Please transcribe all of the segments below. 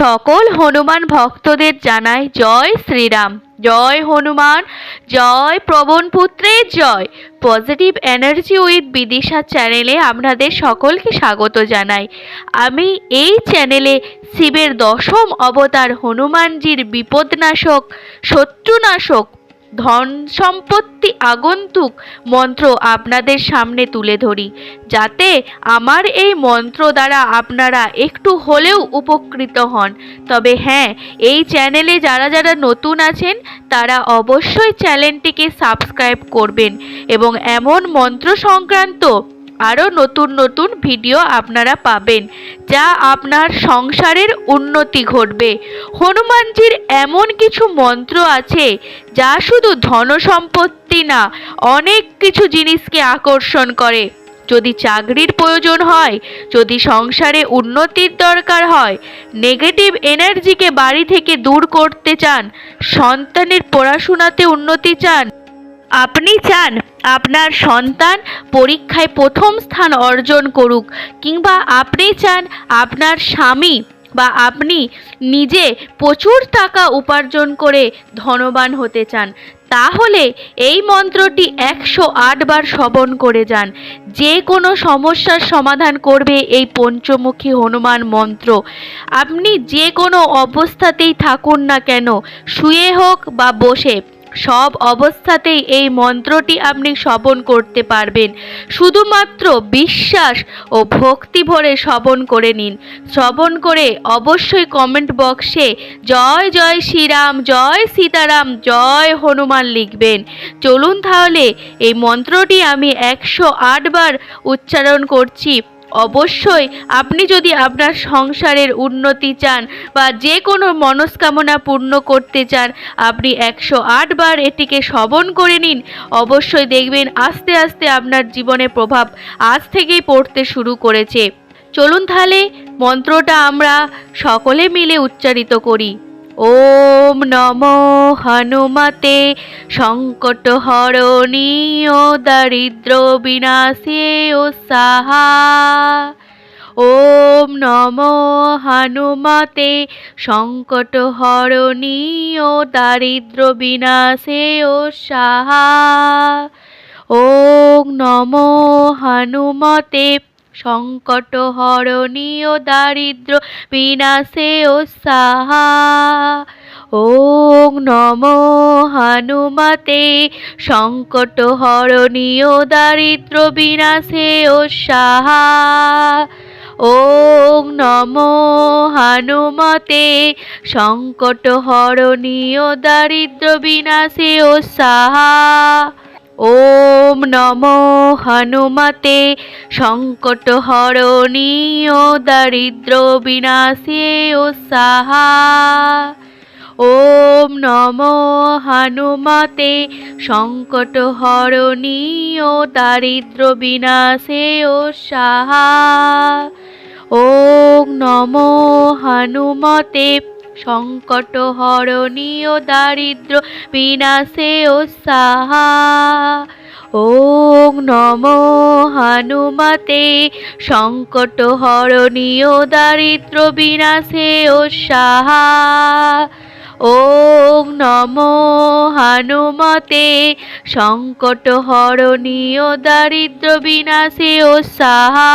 সকল হনুমান ভক্তদের জানাই জয় শ্রীরাম। জয় হনুমান, জয় প্রবণ পুত্রের জয়। পজিটিভ এনার্জি উইথ বিদিশা চ্যানেলে আপনাদের সকলকে স্বাগত জানাই। আমি এই চ্যানেলে শিবের দশম অবতার হনুমানজির বিপদনাশক, শত্রুনাশক, ধন সম্পত্তি আগন্তুক মন্ত্র আপনাদের সামনে তুলে ধরি, যাতে আমার এই মন্ত্র দ্বারা আপনারা একটু হলেও উপকৃত হন। তবে হ্যাঁ, এই চ্যানেলে যারা যারা নতুন আছেন তারা অবশ্যই চ্যানেলটিকে সাবস্ক্রাইব করবেন এবং এমন মন্ত্র সংক্রান্ত আরও নতুন নতুন ভিডিও আপনারা পাবেন, যা আপনার সংসারের উন্নতি ঘটবে। হনুমানজির এমন কিছু মন্ত্র আছে যা শুধু ধন সম্পত্তি না, অনেক কিছু জিনিসকে আকর্ষণ করে। যদি চাকরির প্রয়োজন হয়, যদি সংসারে উন্নতির দরকার হয়, নেগেটিভ এনার্জিকে বাড়ি থেকে দূর করতে চান, সন্তানের পড়াশোনাতে উন্নতি চান, আপনি চান আপনার সন্তান পরীক্ষায় প্রথম স্থান অর্জন করুক, কিংবা আপনি চান আপনার স্বামী বা আপনি নিজে প্রচুর টাকা উপার্জন করে ধনবান হতে চান, তাহলে এই মন্ত্রটি 108 বার শ্রবণ করে যান। যে কোনো সমস্যার সমাধান করবে এই পঞ্চমুখী হনুমান মন্ত্র। আপনি যে কোনো অবস্থাতেই থাকুন না কেন, শুয়ে হোক বা বসে, সব অবস্থাতেই এই মন্ত্রটি আপনি শ্রবণ করতে পারবেন। শুধুমাত্র বিশ্বাস ও ভক্তি ভরে শ্রবণ করে নিন। শ্রবণ করে অবশ্যই কমেন্ট বক্সে জয় জয় শ্রীরাম, জয় সীতারাম, জয় হনুমান লিখবেন। চলুন তাহলে এই মন্ত্রটি আমি 108 বার উচ্চারণ করছি। অবশ্যই আপনি যদি আপনার সংসারের উন্নতি চান বা যে কোনো মনস্কামনা পূর্ণ করতে চান, আপনি 108 বার এটিকে শ্রবণ করে নিন। অবশ্যই দেখবেন আস্তে আস্তে আপনার জীবনে প্রভাব আজ থেকেই পড়তে শুরু করেছে। চলুন তাহলে মন্ত্রটা আমরা সকলে মিলে উচ্চারিত করি। ওম নমো হনুমতে সংকট হরণীয় দারিদ্র বিনাশে ও সাহা। ওম নমো হনুমতে সংকট হরণীয় দারিদ্র বিনাশে ও সাহা। ওম নমো হনুমতে সংকট হরণীয় দারিদ্র বিনাশে ও সাহা। ওম নমো হনুমতে সংকট হরণীয় দারিদ্র বিনাশে ও সাহা। ওম নমো হনুমতে সংকট হরণীয় দারিদ্র বিনাশে ও সাহা। ওম নমো হনুমতে সংকট হরণীয় দারিদ্র বিনাশে ও সাহা। ওম নমো হনুমতে সংকট হরণীয় দারিদ্র বিনাশে ও সাহা। ওম নমো হনুমতে সংকট হরণীয় দারিদ্র বিনাশে ও সাহা। ওম নমো হনুমতে সংকট হরণীয় দারিদ্র বিনাশে ও সাহা। ওম নমো হনুমতে সংকট হরণীয় দারিদ্র বিনাশে ও সাহা।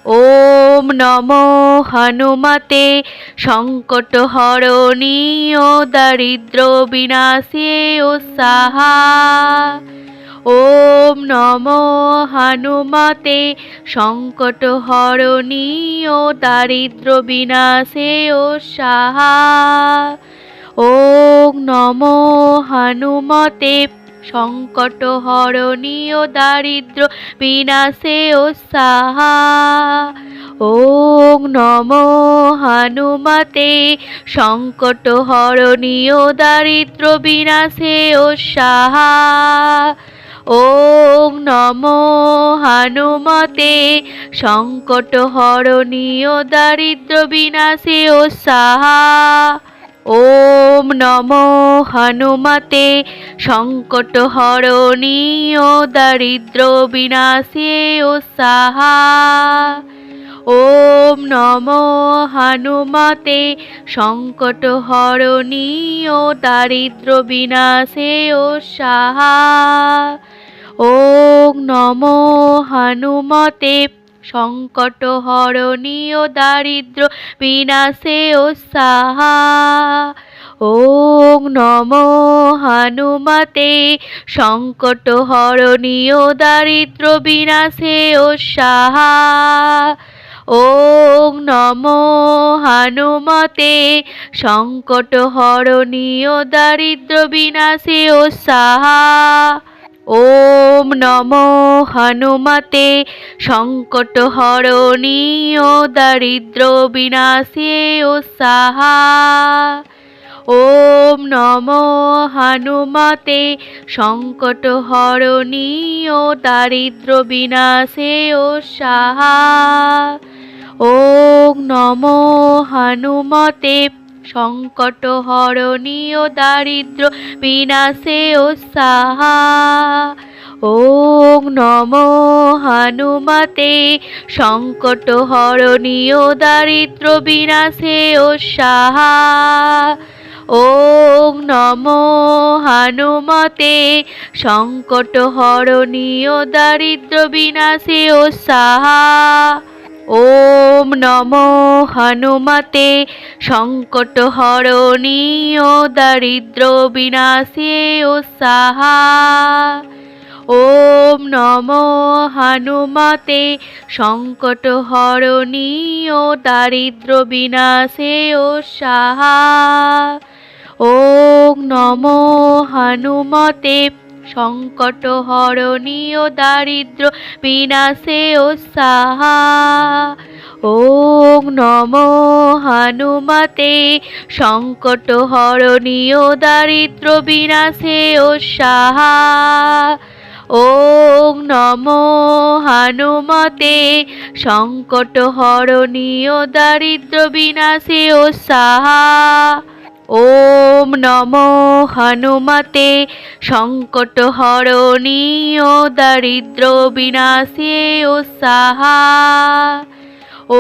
ওম নমো হনুমতে সংকট হরণীয় দারিদ্র বিনাশে ও সাহা। ওম নমো হনুমতে সংকট হরণীয় দারিদ্র বিনাশে ও সাহা। ওম নমো হনুমতে সংকট হরণীয় দারিদ্র বিনাশে ও সাহা। ওম নমো হনুমতে সংকট হরণীয় দারিদ্র বিনাশে ও সাহা। ওম নমো হনুমতে সংকট হরণীয় দারিদ্র বিনাশে ও সাহা। ওম নমো হনুমতে সংকট হরণীয় দারিদ্র বিনাশে ও সাহা। ওম নমো হনুমতে সংকট হরণী ও দারিদ্র বিনাশে ও সাহা। ওম নমো হনুমতে সংকট হরণী ও দারিদ্র বিনাশে ও সাহা। ওম নমো হনুমতে সংকট হরণী ও দারিদ্র বিনাশে ও সাহা। ওম নমো হনুমতে সংকট হরণী ও দারিদ্র বিনাশে ও সাহা। ওম নমো হনুমতে সংকট হরণী ও দারিদ্র বিনাশে ও সাহা। ওম নমো হনুমতে সংকট হরণী ও দারিদ্র বিনাশে ও সাহা। ওম নমো হনুমতে সংকট হরণী ও দারিদ্র বিনাশে ও সাহা। ওম নমো হনুমতে সংকট হরণী ও দারিদ্র বিনাশে ও সাহা। ওম নমো হনুমতে সংকট হরণী ও দারিদ্র বিনাশে ও সাহা। ওম নমো হনুমতে সংকট হরণী ও দারিদ্র বিনাশে ও সাহা। ওম নমো হনুমতে সংকট হরণী ও দারিদ্র বিনাশে ও সাহা। ওম নমো হনুমতে সংকট হরণী ও দারিদ্র বিনাশে ও সাহা। ওম নমো হনুমতে সংকট হরণী ও দারিদ্র বিনাশে ও সাহা। ওম নমো হনুমতে সংকট হরণী ও দারিদ্র বিনাশে ও সাহা। ওম নমো হনুমতে সংকট হরণী ও দারিদ্র বিনাশে ও সাহা।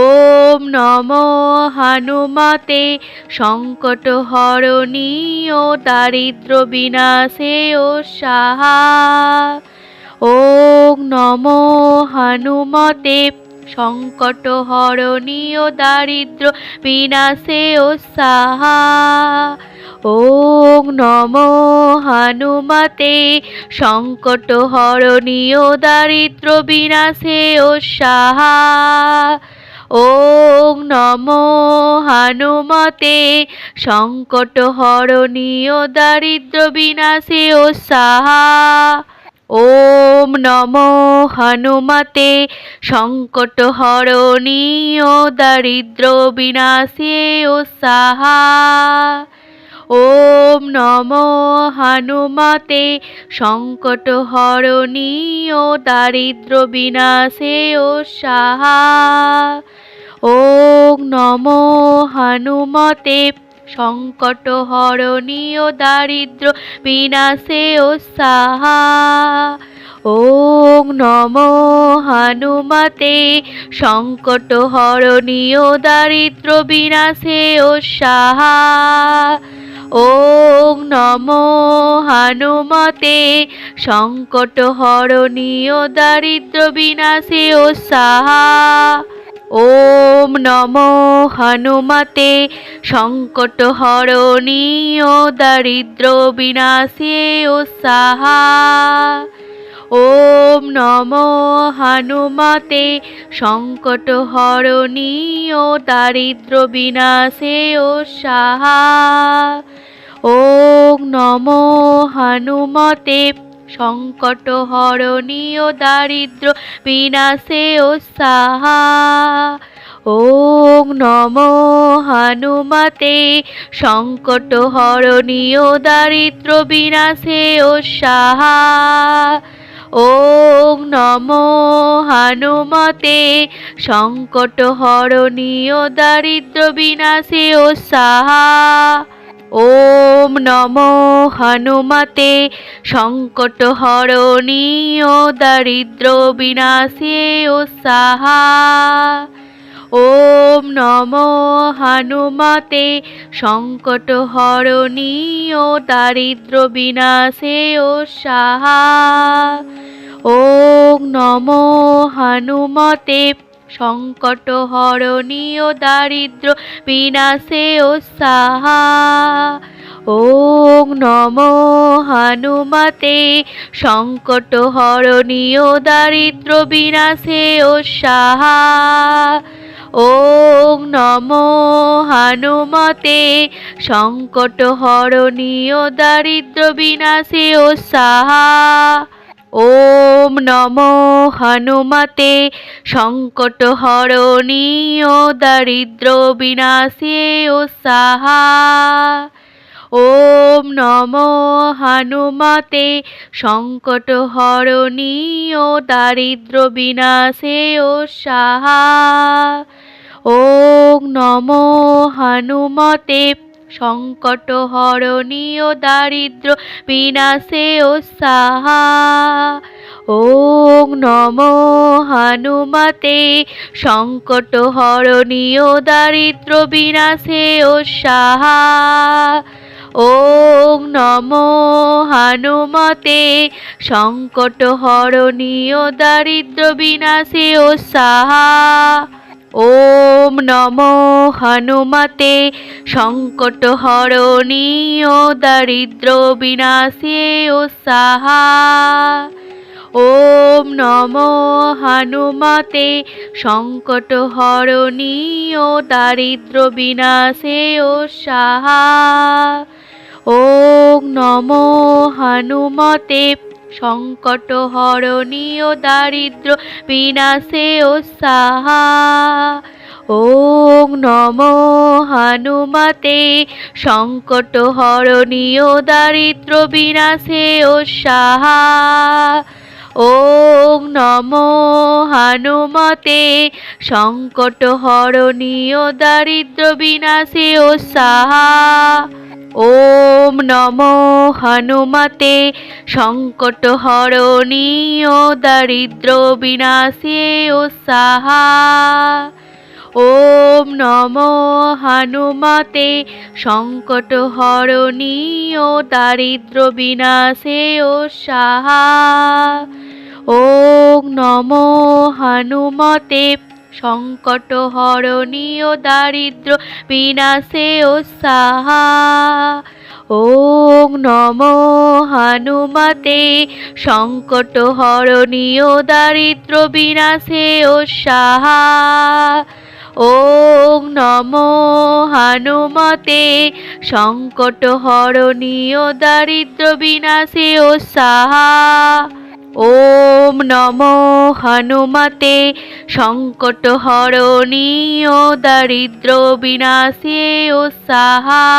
ওম নমো হনুমতে সংকট হরণী ও দারিদ্র বিনাশে ও সাহা। ওম নমো হনুমতে সংকট হরণী ও দারিদ্র বিনাশে ও সাহা। ওম নমো হনুমতে সংকট হরণী ও দারিদ্র বিনাশে ও সাহা। ওম নমো হনুমতে সংকট হরণী ও দারিদ্র বিনাশে ও সাহা। ওম নমো হনুমতে সংকট হরণী ও দারিদ্র বিনাশে ও সাহা। ওম নমো হনুমতে সংকট হরণী ও দারিদ্র বিনাশে ও সাহা। ওম নমো হনুমতে সংকট হরণী ও দারিদ্র বিনাশে ও সাহা। ওম নমো হনুমতে সংকট হরণী ও দারিদ্র বিনাশে ও সাহা। ওম নমো হনুমতে সংকট হরণী ও দারিদ্র বিনাশে ও সাহা। ওম নমো হনুমতে সংকট হরণী ও দারিদ্র বিনাশে ও সাহা। ওম নমো হনুমতে সংকট হরণী ও দারিদ্র বিনাশে ও সাহা। ওম নমো হনুমতে সংকট হরণী ও দারিদ্র বিনাশে ও সাহা। ওম নমো হনুমতে সংকট হরণী ও দারিদ্র বিনাশে ও সাহা। ওম নমো হনুমতে সংকট হরণী ও দারিদ্র বিনাশে ও সাহা। ওম নমো হনুমতে সংকট হরণী ও দারিদ্র বিনাশে ও সাহা। ওম নমো হনুমতে সংকট হরণী ও দারিদ্র বিনাশে ও সাহা। ওম নমো হনুমতে সংকট হরণী ও দারিদ্র বিনাশে ও সাহা। ওম নমো হনুমতে সংকট হরণী ও দারিদ্র বিনাশে ও সাহা। ওম নমো হনুমতে সংকট হরণী ও দারিদ্র বিনাশে ও সাহা। ওম নমো হনুমতে সংকট হরণী ও দারিদ্র বিনাশে ও সাহা। ওম নমো হনুমতে সংকট হরণী ও দারিদ্র বিনাশে ও সাহা। ওম নমো হনুমতে সংকট হরণী ও দারিদ্র বিনাশে ও সাহা। ওম নমো হনুমতে সংকট হরণী ও দারিদ্র বিনাশে ও সাহা। ওম নমো হনুমতে সংকট হরণী ও দারিদ্র বিনাশে ও সাহা। ওম নমো হনুমতে সংকট হরণী ও দারিদ্র বিনাশে ও সাহা। ওম নমো হনুমতে সংকট হরণী ও দারিদ্র বিনাশে ও সাহা। ওম নমো হনুমতে সংকট হরণী ও দারিদ্র বিনাশে ও সাহা। ওম নমো হনুমতে সংকট হরণী ও দারিদ্র বিনাশে ও সাহা। ওম নমো হনুমতে সংকট হরণী ও দারিদ্র বিনাশে ও সাহা। ওম নমো হনুমতে সংকট হরণী ও দারিদ্র বিনাশে ও সাহা। ওম নমো হনুমতে সংকট হরণী ও দারিদ্র বিনাশে ও সাহা। ওম নমো হনুমতে সংকট হরণী ও দারিদ্র বিনাশে ও সাহা। ওম নমো হনুমতে সংকট হরণী ও দারিদ্র বিনাশে ও সাহা। ওম নমো হনুমতে সংকট হরণী ও দারিদ্র বিনাশে ও সাহা। ওম নমো হনুমতে সংকট হরণী ও দারিদ্র বিনাশে ও সাহা।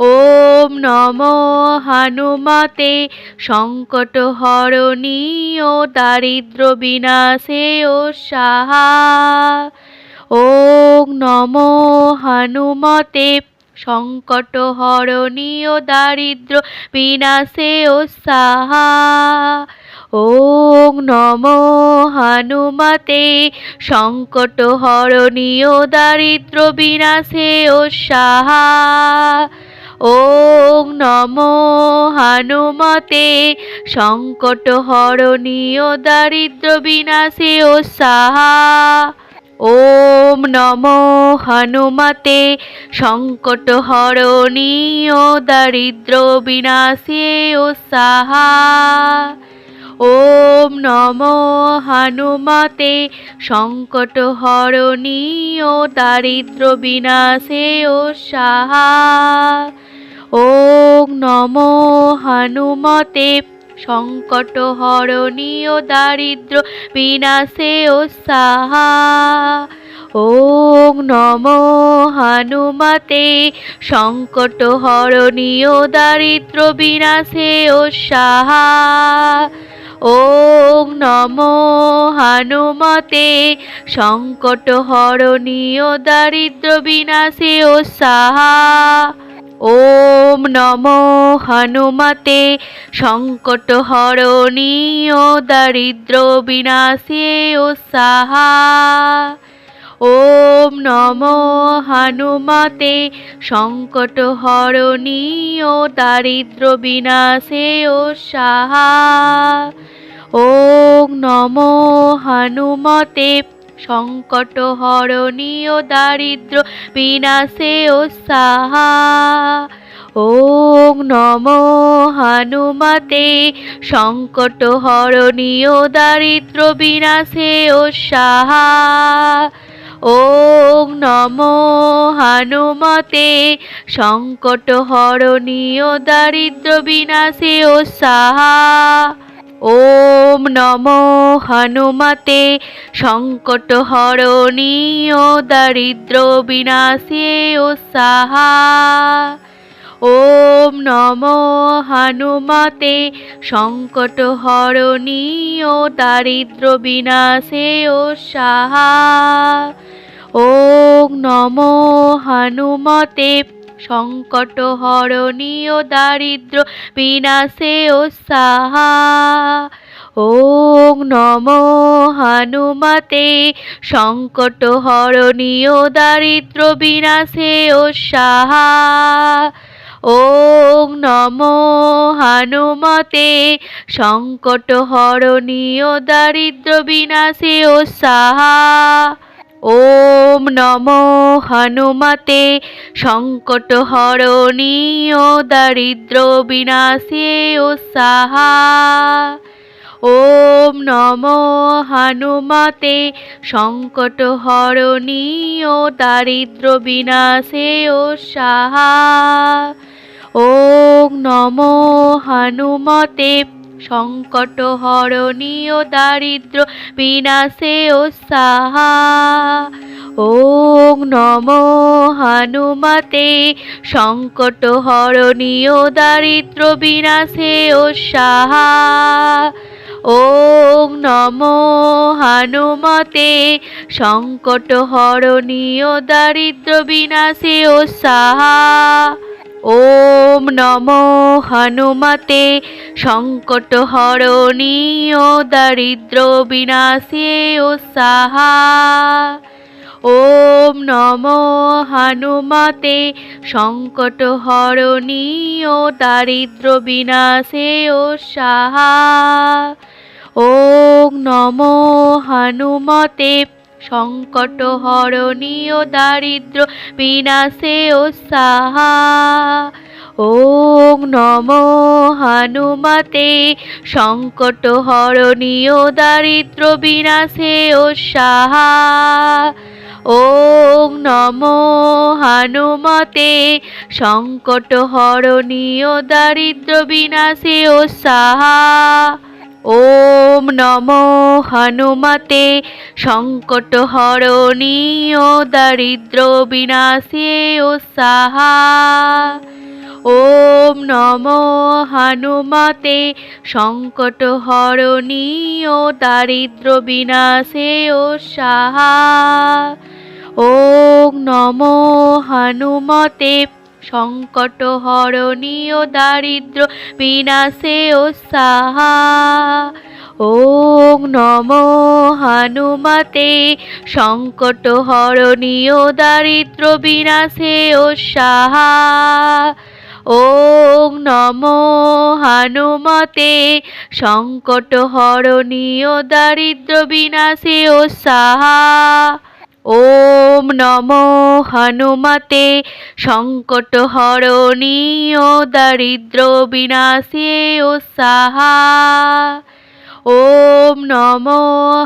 ওম নমো হনুমতে সংকট হরণী ও দারিদ্র বিনাশে ও সাহা। ওম নমো হনুমতে সংকট হরণী ও দারিদ্র বিনাশে ও সাহা। ওম নমো হনুমতে সংকট হরণী ও দারিদ্র বিনাশে ও সাহা। ওম নমো হনুমতে সংকট হরণী ও দারিদ্র বিনাশে ও সাহা। ওম নমো হনুমতে সংকট হরণী ও দারিদ্র বিনাশে ও সাহা। ওম নমো হনুমতে সংকট হরণী ও দারিদ্র বিনাশে ও সাহা। ওম নমো হনুমতে সংকট হরণী ও দারিদ্র বিনাশে ও সাহা। ওম নমো হনুমতে সংকট হরণী ও দারিদ্র বিনাশে ও সাহা। ওম নমো হনুমতে সংকট হরণী ও দারিদ্র বিনাশে ও সাহা। ওম নমো হনুমতে সংকট হরণী ও দারিদ্র বিনাশে ও সাহা। ওম নমো হনুমতে সংকট হরণী ও দারিদ্র বিনাশে ও সাহা। ওম নমো হনুমতে সংকট হরণী ও দারিদ্র বিনাশে ও সাহা। ওম নমো হনুমতে সংকট হরণী ও দারিদ্র বিনাশে ও সাহা। ওম নমো হনুমতে সংকট হরণী ও দারিদ্র বিনাশে ও সাহা। ওম নমো হনুমতে সংকট হরণী ও দারিদ্র বিনাশে ও সাহা। ওম নমো হনুমতে সংকট হরণী ও দারিদ্র বিনাশে ও সাহা। ওম নমো হনুমতে সংকট হরণী ও দারিদ্র বিনাশে ও সাহা। ওম নমো হনুমতে সংকট হরণী ও দারিদ্র বিনাশে ও সাহা। ওম নমো হনুমতে সংকট হরণী ও দারিদ্র বিনাশে ও সাহা। ওম নমো হনুমতে সংকট হরণী ও দারিদ্র বিনাশে ও সাহা। ওম নমো হনুমতে সংকট হরণী ও দারিদ্র বিনাশে ও সাহা। ওম নমো হনুমতে সংকট হরণী ও দারিদ্র বিনাশে ও সাহা। ওম নমো হনুমতে সংকট হরণী ও দারিদ্র বিনাশে ও সাহা। ওম নমো হনুমতে সংকট হরণী ও দারিদ্র বিনাশে ও সাহা। ওম নমো হনুমতে সংকট হরণী ও দারিদ্র বিনাশে ও সাহা। ওম নমো হনুমতে সংকট হরণী ও দারিদ্র বিনাশে ও সাহা। ওম নমো হনুমতে সংকট হরণী ও দারিদ্র বিনাশে ও সাহা। ওম নমো হনুমতে সংকট হরণী ও দারিদ্র বিনাশে ও সাহা। ওম নমো হনুমতে সংকট হরণী ও দারিদ্র বিনাশে ও সাহা। ওম নমো হনুমতে সংকট হরণী ও দারিদ্র বিনাশে ও সাহা। ওম নমো হনুমতে সংকট হরণী ও দারিদ্র বিনাশে ও সাহা। ওম নমো হনুমতে সংকট হরণী ও দারিদ্র বিনাশে ও সাহা। ওম নমো হনুমতে সংকট হরণী ও দারিদ্র বিনাশে ও সাহা। ওম নমো হনুমতে সংকট হরণী ও দারিদ্র বিনাশে ও সাহা। ওম নমো হনুমতে সংকট হরণী ও দারিদ্র বিনাশে ও সাহা। ওম নমো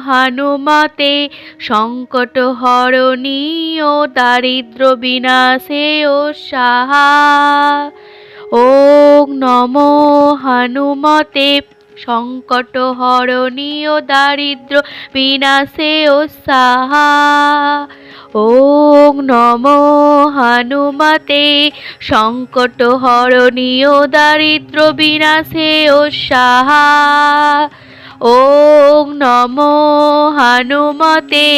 হনুমতে সংকট হরণী ও দারিদ্র বিনাশে ও সাহা। ওম নমো হনুমতে সংকট হরণী ও দারিদ্র বিনাশে ও সাহা। ওম নমো হনুমতে সংকট হরণী ও দারিদ্র বিনাশে ও সাহা। ওম নমো হনুমতে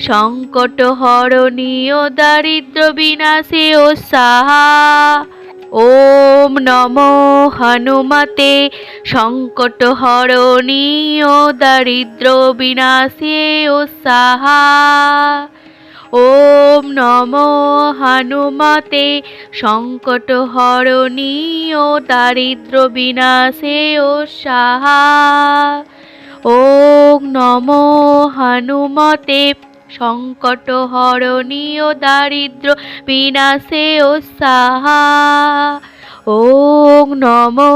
সংকট হরণী ও দারিদ্র বিনাশে ও সাহা। ওম নমো হনুমতে সংকট হরণী ও দারিদ্র বিনাশে ও সাহা। ওম নমো হনুমতে সংকট হরণী ও দারিদ্র বিনাশে ও সাহা। ওম নমো হনুমতে সংকট হরণী ও দারিদ্র বিনাশে ও সাহা। ওম নমো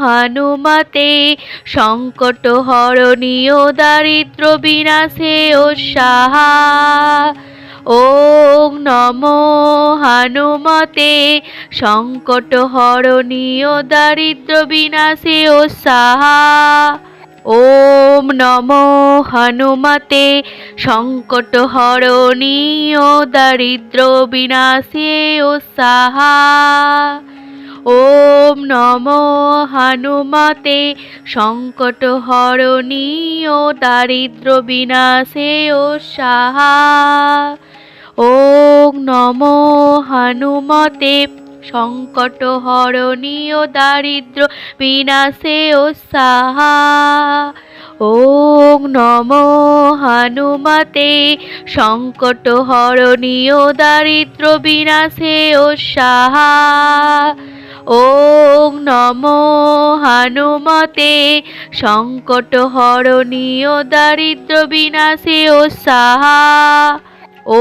হনুমতে সংকট হরণী ও দারিদ্র বিনাশে ও সাহা। ওম নমো হনুমতে সংকট হরণী ও দারিদ্র বিনাশে ও সাহা। ওম নমো হনুমতে সংকট হরণী ও দারিদ্র বিনাশে ও সাহা। ওম নমো হনুমতে সংকট হরণী ও দারিদ্র বিনাশে ও সাহা। ওম নমো হনুমতে সংকট হরণী ও দারিদ্র বিনাশে ও সাহা। ওম নমো হনুমতে সংকট হরণী ও দারিদ্র বিনাশে ও সাহা। ওম নমো হনুমতে সংকট হরণী ও দারিদ্র বিনাশে ও সাহা।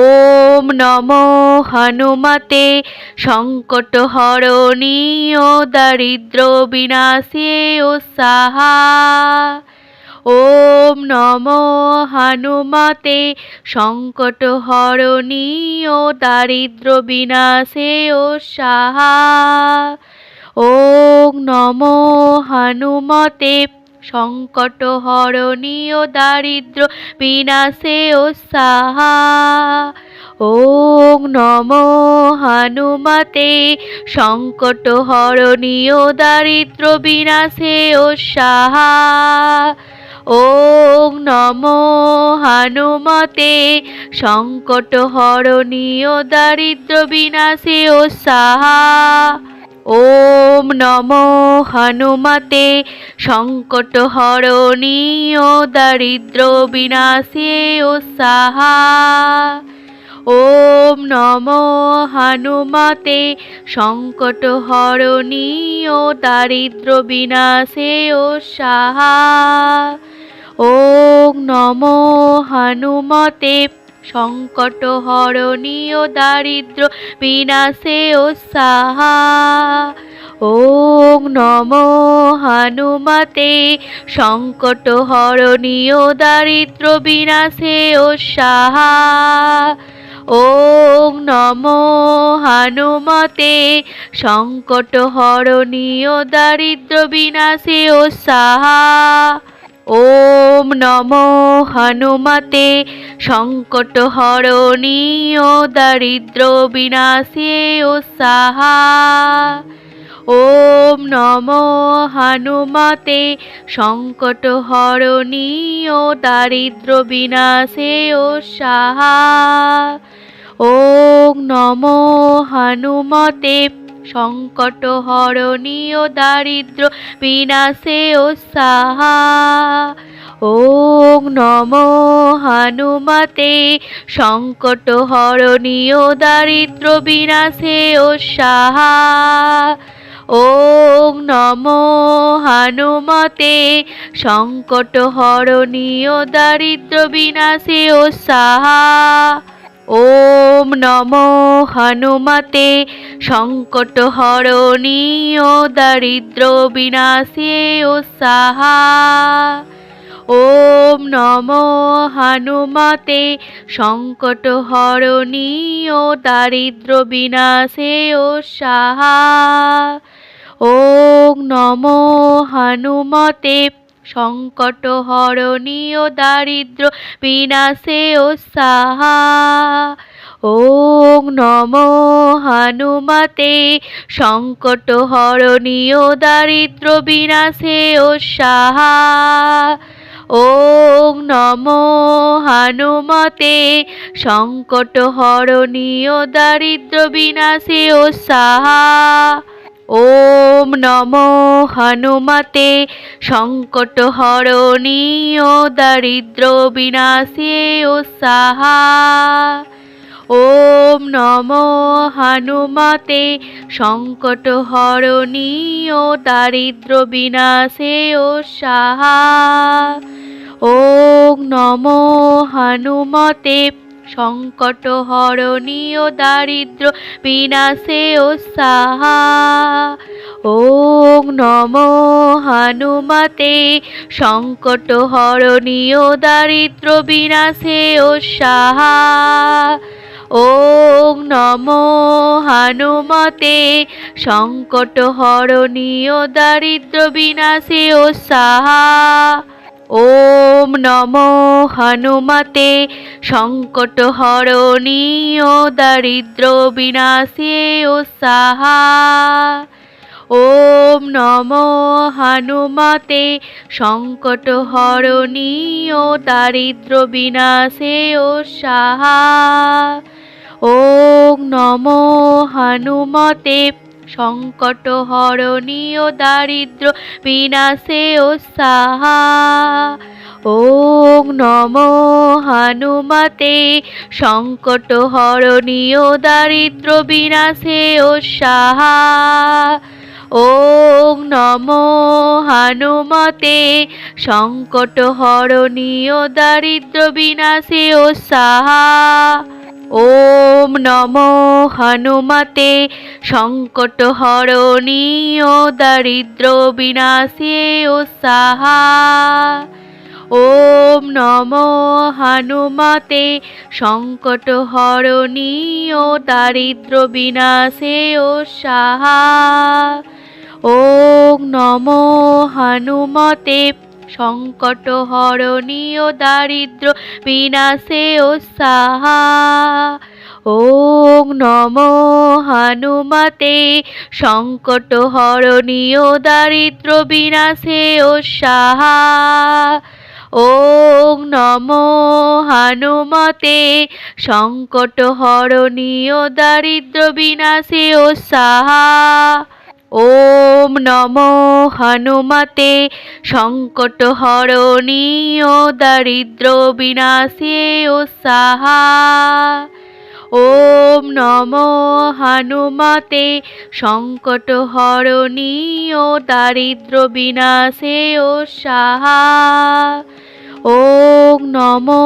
ওম নমো হনুমতে সংকট হরণী ও দারিদ্র বিনাশে ও সাহা। ওম নমো হনুমতে সংকট হরণী ও দারিদ্র বিনাশে ও সাহা। ওম নমো হনুমতে সংকট হরণী ও দারিদ্র বিনাশে ও সাহা। ওম নমো হনুমতে সংকট হরণী ও দারিদ্র বিনাশে ও সাহা। ওম নমো হনুমতে সংকট হরণী ও দারিদ্র বিনাশে ও সাহা। ওম নমো হনুমতে সংকট হরণী ও দারিদ্র বিনাশে ও সাহা। ওম নমো হনুমতে সংকট হরণী ও দারিদ্র বিনাশে ও সাহা। ওম নমো হনুমতে সংকট হরণী ও দারিদ্র বিনাশে ও সাহা। ওম নমো হনুমতে সংকট হরণী ও দারিদ্র বিনাশে ও সাহা। ওম নমো হনুমতে সংকট হরণী ও দারিদ্র বিনাশে ও সাহা। ওম নমো হনুমতে সংকট হরণী ও দারিদ্র বিনাশে ও সাহা। ওম নমো হনুমতে সংকট হরণী ও দারিদ্র বিনাশে ও সাহা। ওম নমো হনুমতে সংকট হরণী ও দারিদ্র বিনাশে ও সাহা। ওম নমো হনুমতে সংকট হরণী ও দারিদ্র বিনাশে ও সাহা। ওম নমো হনুমতে সংকট হরণী ও দারিদ্র বিনাশে ও সাহা। ওম নমো হনুমতে সংকট হরণী ও দারিদ্র বিনাশে ও সাহা। ওম নমো হনুমতে সংকট হরণী ও দারিদ্র বিনাশে ও সাহা। ওম নমো হনুমতে সংকট হরণী ও দারিদ্র বিনাশে ও সাহা। ওম নমো হনুমতে সংকট হরণী ও দারিদ্র বিনাশে ও সাহা। ওম নমো হনুমতে সংকট হরণী ও দারিদ্র বিনাশে ও সাহা। ওম নমো হনুমতে সংকট হরণী ও দারিদ্র বিনাশে ও সাহা। ওম নমো হনুমতে সংকট হরণী ও দারিদ্র বিনাশে ও সাহা। ওম নমো হনুমতে সংকট হরণী ও দারিদ্র বিনাশে ও সাহা। ওম নমো হনুমতে সংকট হরণী ও দারিদ্র বিনাশে ও সাহা। ওম নমো হনুমতে সংকট হরণী ও দারিদ্র বিনাশে ও সাহা। ওম নমো হনুমতে সংকট হরণী ও দারিদ্র বিনাশে ও সাহা। ওম নমো হনুমতে সংকট হরণী ও দারিদ্র বিনাশে ও সাহা। ওম নমো হনুমতে সংকট হরণী ও দারিদ্র বিনাশে ও সাহা। ওম নমো হনুমতে সংকট হরণী ও দারিদ্র বিনাশে ও সাহা। ওম নমো হনুমতে সংকট হরণী ও দারিদ্র বিনাশে ও সাহা। ওম নমো হনুমতে সংকট হরণী ও দারিদ্র বিনাশে ও সাহা। ওম নমো হনুমতে সংকট হরণী ও দারিদ্র বিনাশে ও সাহা। ওম নমো হনুমতে সংকট হরণী ও দারিদ্র বিনাশে ও সাহা। ওম নমো হনুমতে সংকট হরণী ও দারিদ্র বিনাশে ও সাহা। ওম নমো হনুমতে সংকট হরণী ও দারিদ্র বিনাশে ও সাহা। ওম নমো হনুমতে সংকট হরণী ও দারিদ্র বিনাশে ও সাহা। ওম নমো হনুমতে সংকট হরণী ও দারিদ্র বিনাশে ও সাহা। ওম নমো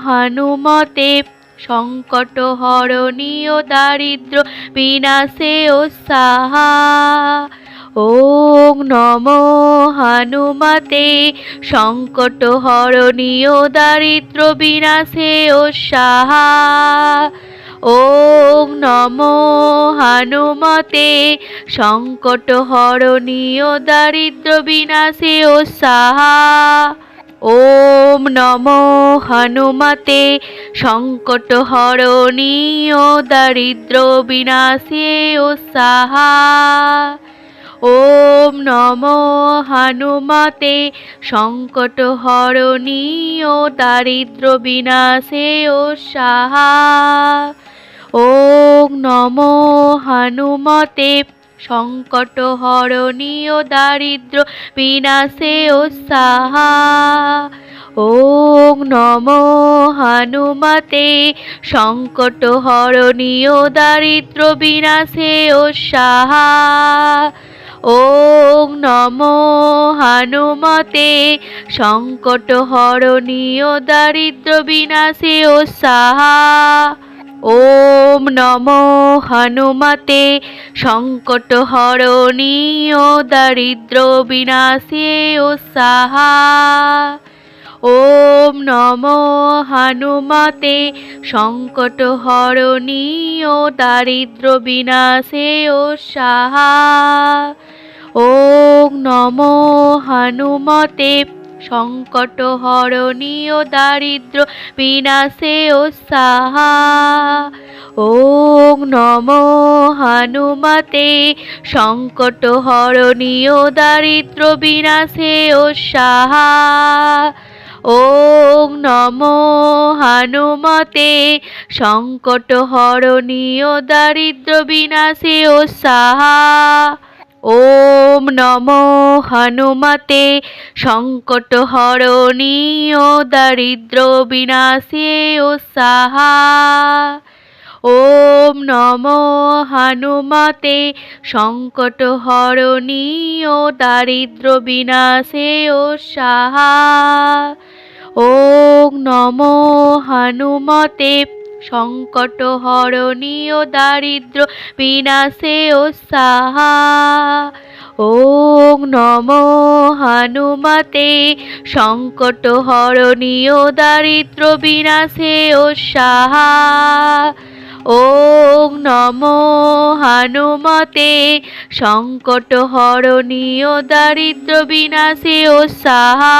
হনুমতে সংকট হরণী ও দারিদ্র বিনাশে ও সাহা। ওম নমো হনুমতে সংকট হরণী ও দারিদ্র বিনাশে ও সাহা। ওম নমো হনুমতে সংকট হরণী ও দারিদ্র বিনাশে ও সাহা। ওম নমো হনুমতে সংকট হরণী ও দারিদ্র বিনাশে ও সাহা। ওম নমো হনুমতে সংকট হরণী ও দারিদ্র বিনাশে ও সাহা। ওম নমো হনুমতে সংকট হরণী ও দারিদ্র বিনাশে ও সাহা। ওম নমো হনুমতে সংকট হরণী ও দারিদ্র বিনাশে ও সাহা। ওম নমো হনুমতে সংকট হরণী ও দারিদ্র বিনাশে ও সাহা। ওম নমো হনুমতে সংকট হরণী ও দারিদ্র বিনাশে ও সাহা। ওম নমো হনুমতে সংকট হরণী ও দারিদ্র বিনাশে ও সাহা। ওম নমো হনুমতে সংকট হরণী ও দারিদ্র বিনাশে ও সাহা। ওম নমো হনুমতে সংকট হরণী ও দারিদ্র বিনাশে ও সাহা। ওম নমো হনুমতে সংকট হরণী ও দারিদ্র বিনাশে ও সাহা। ওম নমো হনুমতে সংকট হরণী ও দারিদ্র বিনাশে ও সাহা। ওম নমো হনুমতে সংকট হরণী ও দারিদ্র বিনাশে ও সাহা। ওম নমো হনুমতে সংকট হরণী ও দারিদ্র বিনাশে ও সাহা। ওম নমো হনুমতে সংকট হরণী ও দারিদ্র বিনাশে ও সাহা। ওম নমো হনুমতে সংকট হরণী ও দারিদ্র বিনাশে ও সাহা।